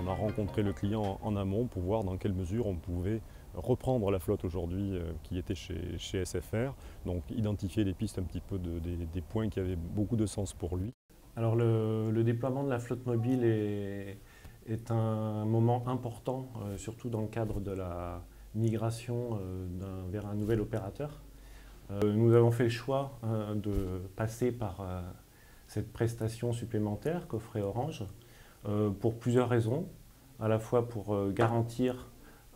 On a rencontré le client en amont pour voir dans quelle mesure on pouvait reprendre la flotte aujourd'hui qui était chez SFR, donc identifier les pistes un petit peu des points qui avaient beaucoup de sens pour lui. Alors le déploiement de la flotte mobile est un moment important, surtout dans le cadre de la migration vers un nouvel opérateur. Nous avons fait le choix de passer par cette prestation supplémentaire qu'offrait Orange pour plusieurs raisons, à la fois pour garantir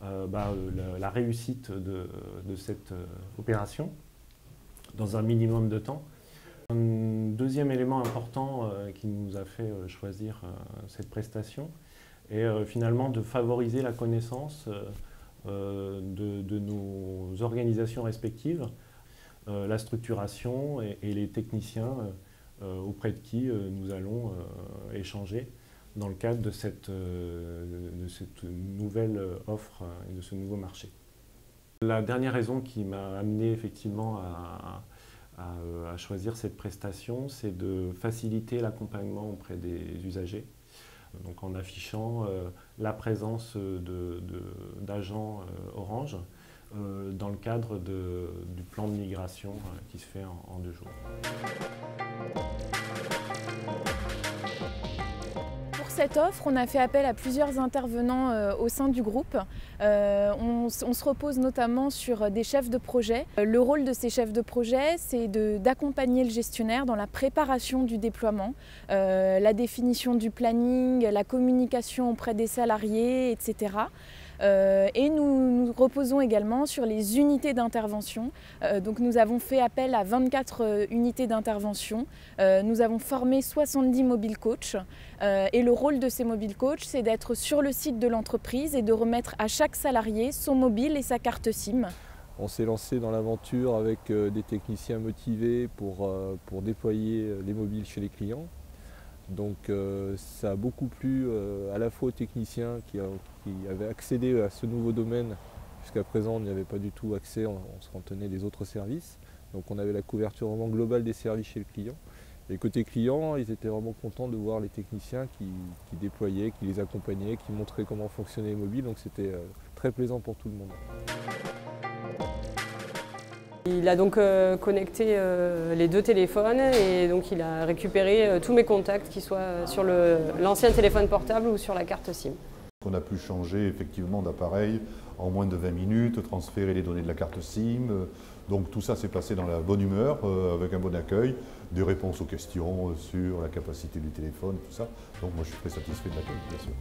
la réussite de cette opération dans un minimum de temps. Un deuxième élément important qui nous a fait choisir cette prestation est finalement de favoriser la connaissance de nos organisations respectives, la structuration et les techniciens auprès de qui nous allons échanger dans le cadre de cette nouvelle offre et de ce nouveau marché. La dernière raison qui m'a amené effectivement à choisir cette prestation, c'est de faciliter l'accompagnement auprès des usagers, donc en affichant la présence d'agents Orange dans le cadre du plan de migration qui se fait en 2 jours. Pour cette offre, on a fait appel à plusieurs intervenants au sein du groupe. On se repose notamment sur des chefs de projet. Le rôle de ces chefs de projet, c'est d'accompagner le gestionnaire dans la préparation du déploiement, la définition du planning, la communication auprès des salariés, etc. Et nous reposons également sur les unités d'intervention. Donc nous avons fait appel à 24 unités d'intervention. Nous avons formé 70 mobile coachs. Et le rôle de ces mobile coachs, c'est d'être sur le site de l'entreprise et de remettre à chaque salarié son mobile et sa carte SIM. On s'est lancé dans l'aventure avec des techniciens motivés pour déployer les mobiles chez les clients. Donc ça a beaucoup plu à la fois aux techniciens qui avaient accédé à ce nouveau domaine. Jusqu'à présent, on n'y avait pas du tout accès, on se cantontait des autres services. Donc on avait la couverture vraiment globale des services chez le client. Et côté client, ils étaient vraiment contents de voir les techniciens qui déployaient, qui les accompagnaient, qui montraient comment fonctionnaient les mobiles. Donc c'était très plaisant pour tout le monde. Il a donc connecté les 2 téléphones et donc il a récupéré tous mes contacts, qu'ils soient sur l'ancien téléphone portable ou sur la carte SIM. On a pu changer effectivement d'appareil en moins de 20 minutes, transférer les données de la carte SIM. Donc tout ça s'est passé dans la bonne humeur, avec un bon accueil, des réponses aux questions sur la capacité du téléphone, tout ça. Donc moi je suis très satisfait de l'accueil, bien sûr.